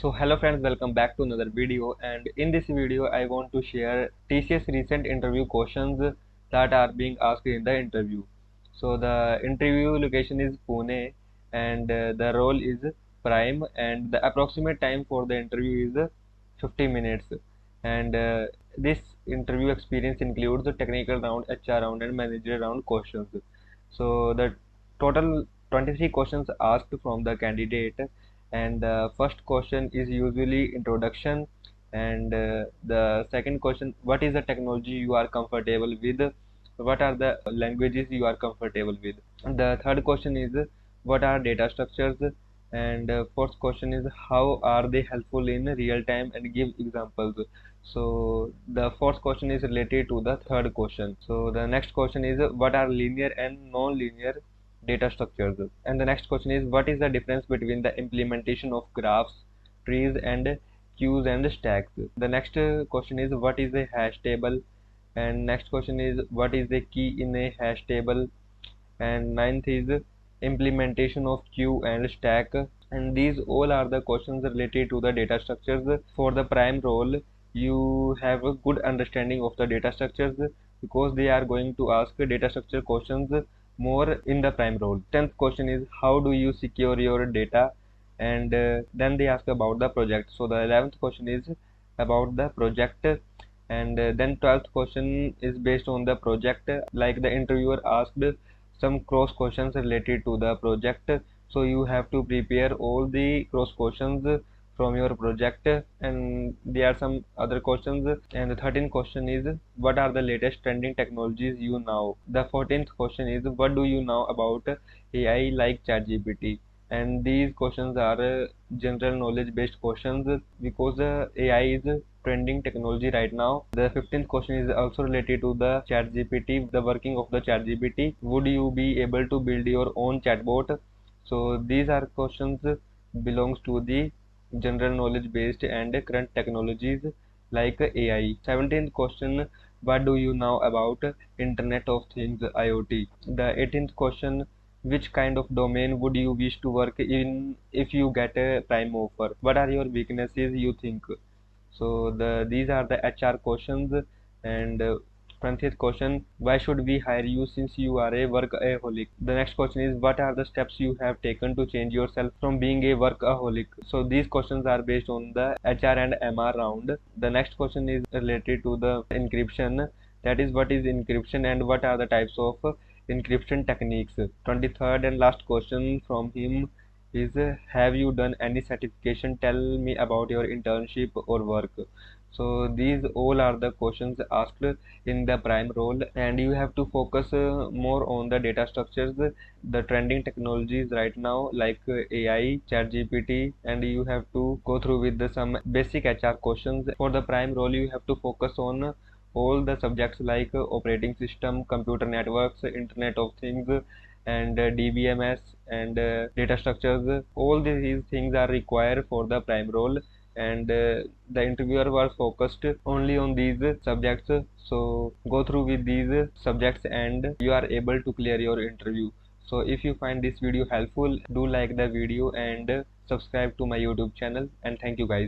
So hello friends, welcome back to another video, and in this video I want to share TCS recent interview questions that are being asked in the interview. So the interview location is Pune, and the role is Prime, and the approximate time for the interview is 50 minutes. And this interview experience includes the technical round, HR round and managerial round questions. So the total 23 questions asked from the candidate, and the first question is usually introduction, and the second question, what is the technology you are comfortable with, what are the languages you are comfortable with. And the third question is, what are data structures, and fourth question is, how are they helpful in real time, and give examples. So the fourth question is related to the third question. So the next question is, what are linear and non-linear data structures. And the next question is, what is the difference between the implementation of graphs, trees and queues and stacks. The next question is, what is a hash table, and next question is, what is the key in a hash table, and ninth is implementation of queue and stack. And these all are the questions related to the data structures. For the prime role, you have a good understanding of the data structures, because they are going to ask data structure questions more in the prime role. 10th question is, how do you secure your data, and then they ask about the project. So the 11th question is about the project, and then 12th question is based on the project, like the interviewer asked some cross questions related to the project, so you have to prepare all the cross questions from your project. And there are some other questions, and the 13th question is, what are the latest trending technologies you know. The 14th question is, what do you know about AI like ChatGPT. And these questions are general knowledge based questions, because AI is trending technology right now. The 15th question is also related to the ChatGPT, the working of the ChatGPT. Would you be able to build your own chatbot? So these are questions belongs to the general knowledge based and current technologies like AI. 17th question, what do you know about Internet of Things, IoT? The 18th question, which kind of domain would you wish to work in if you get a prime offer? What are your weaknesses you think? So these are the HR questions. And 20th question, why should we hire you since you are a workaholic? The next question is, what are the steps you have taken to change yourself from being a workaholic? So these questions are based on the HR and MR round. The next question is related to the encryption, that is, what is encryption and what are the types of encryption techniques. 23rd and last question from him is, have you done any certification, tell me about your internship or work. So these all are the questions asked in the prime role, and you have to focus more on the data structures, the trending technologies right now like AI, ChatGPT, and you have to go through with some basic HR questions. For the prime role, you have to focus on all the subjects like operating system, computer networks, Internet of Things, and DBMS, and data structures. All these things are required for the prime role, and the interviewer was focused only on these subjects. So go through with these subjects and you are able to clear your interview. So if you find this video helpful, do like the video and subscribe to my YouTube channel, and thank you guys.